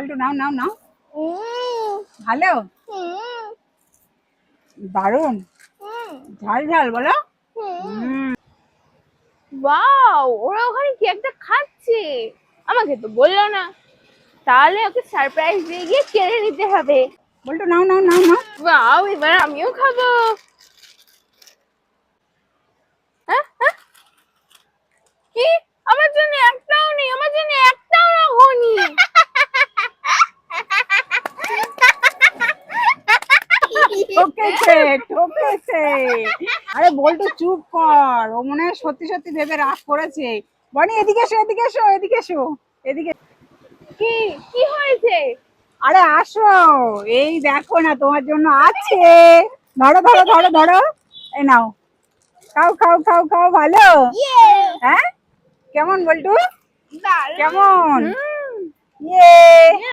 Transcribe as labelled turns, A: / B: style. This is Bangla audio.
A: বল্টু নাও নাও নাও। ভালো, দারুন, ঝাল ঝাল বলো।
B: ওয়াও, ওরা ওখানে কি একটা খাচ্ছে, আমাকে তো বললো না। তাহলে ওকে সারপ্রাইজ দিয়ে গিয়ে কেড়ে নিতে হবে।
A: বল্টু নাও নাও নাও নাও।
B: ওয়াও, এবার আমিও খাবো। হ্যাঁ হ্যাঁ, কি? আমার জন্য একটাও নেই, আমার জন্য একটাও রাখোনি।
A: ঠকেছে ঠকেছে। আরে বল্টু চুপ কর, ও মনে হয় সত্যি সত্যি ভেবে রাগ করেছে। বনি এদিকে এসো এদিকে এসো এদিকে এসো এদিকে।
B: কি কি হয়েছে?
A: আরে আসো, এই দেখো না তোমার জন্য আছে। ধরো ধরো ধরো ধরো, এই নাও, খাও খাও খাও খাও। ভালো? হ্যাঁ, কেমন বল্টু, কেমন? ইয়ে